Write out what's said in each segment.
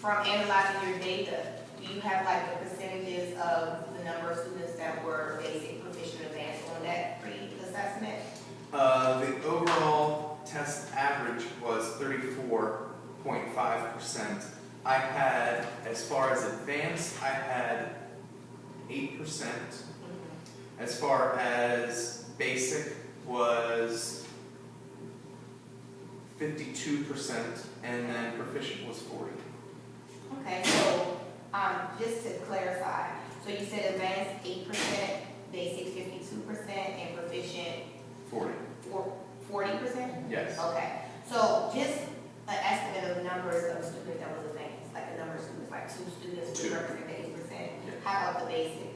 from analyzing your data, do you have like the percentages of the number of students that were basic, proficient, advanced on that pre-assessment? The overall test average was 34.5%. I had, as far as advanced, I had 8%. As far as basic was 52%, and then proficient was 40. Okay, so just to clarify, so you said advanced 8%, basic 52%, and proficient 40. 40%? Yes. Okay, so just an estimate of numbers of students that was advanced, like the number of students, like 2 students would represent the 8%. Yeah. How about the basic?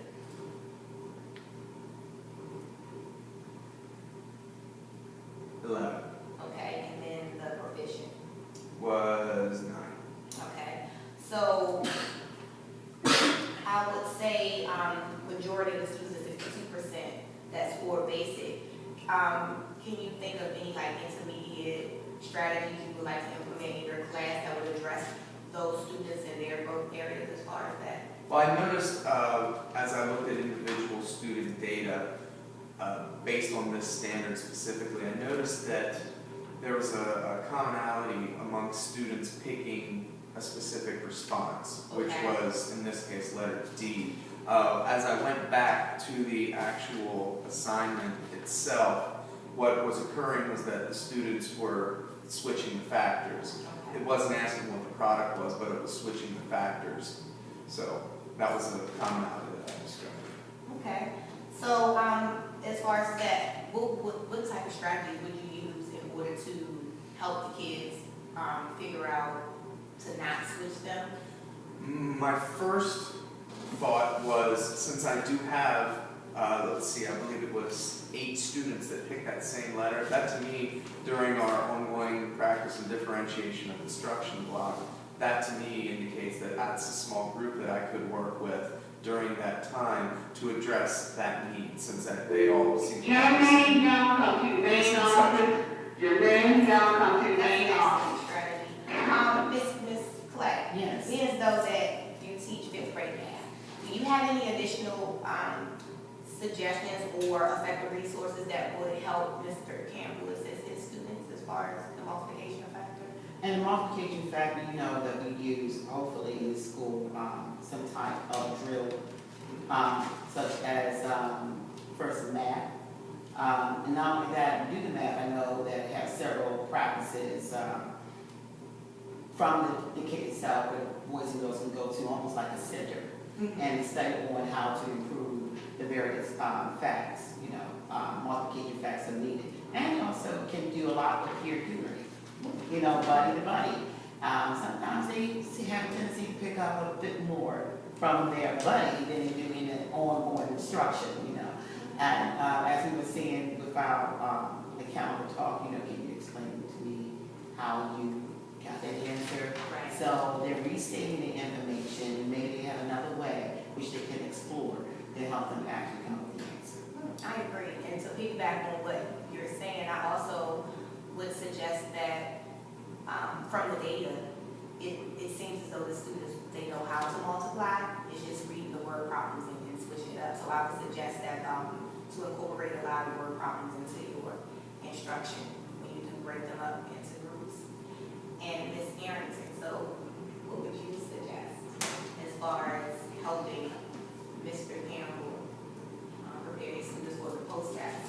11 Okay, and then the proficient? was 9. Okay, so I would say majority of the students is 52% that score basic. Can you think of any like intermediate strategies you would like to implement in your class that would address those students in their growth areas as far as that? Well, I noticed as I looked at individual student data, based on this standard specifically, I noticed that there was a commonality among students picking a specific response, which was, in this case, letter D. As I went back to the actual assignment itself, what was occurring was that the students were switching the factors. It wasn't asking what the product was, but it was switching the factors. So that was the commonality that I discovered. Okay. So as far as that, what type of strategies would you use in order to help the kids figure out to not switch them? My first thought was, since I do have, let's see, I believe it was 8 students that picked that same letter, that to me, during our ongoing practice and differentiation of instruction block, that to me indicates that that's a small group that I could work with during that time to address that need, since that they all seem to Your name don't come to the main office. Your name don't come to the main office. Strategy. Miss Clay. Yes. Being as though that you teach 5th grade math, do you have any additional suggestions or effective resources that would help Mr. Campbell assist his students as far as the multiplication factor? And the multiplication factor, you know, that we use hopefully in school, some type of drill, such as first math. And not only that, we do the math, I know that it has several practices from the kid itself, where boys and girls can go to almost like a center and study on how to improve the various facts, you know, multiplication facts are needed. And also can do a lot with peer tutoring, you know, buddy to buddy. Sometimes they have a tendency to pick up a bit more from their buddy than they do in an ongoing instruction, you know. And as we were seeing with our encounter talk, you know, can you explain to me how you got that answer? Right. So they're restating the information, and maybe they have another way which they can explore to help them actually come up with the answer. I agree. And to piggyback on what you're saying, I also would suggest that from the data, it seems as though the students, they know how to multiply. It's just reading the word problems and switching it up. So I would suggest that to incorporate a lot of word problems into your instruction when you do break them up into groups. And Ms. Arrington, so what would you suggest as far as helping Mr. Campbell prepare his students for the post-test?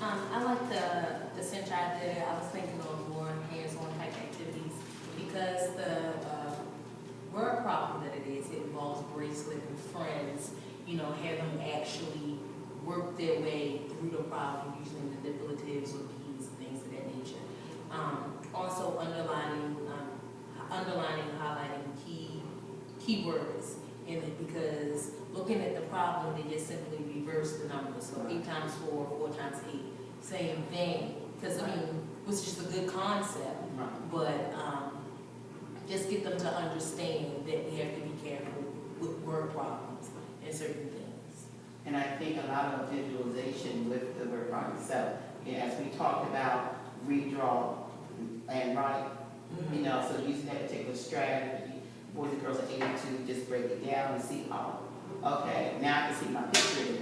I like the center idea. I was thinking of more hands-on type activities because the word problem that it is, it involves bracelet and friends, you know, have them actually work their way through the problem using the manipulatives or keys and things of that nature. Also underlining, highlighting keywords in it, because looking at the problem, they just simply reverse the numbers. So 8 times 4, 4 times 8, same thing. Because I mean, it was just a good concept, but just get them to understand that we have to be careful with word problems and certain things. And I think a lot of visualization with the word problem itself, as we talked about redraw and write, you know, so using that particular strategy boys and girls are able to just break it down and see, oh, okay, now I can see my picture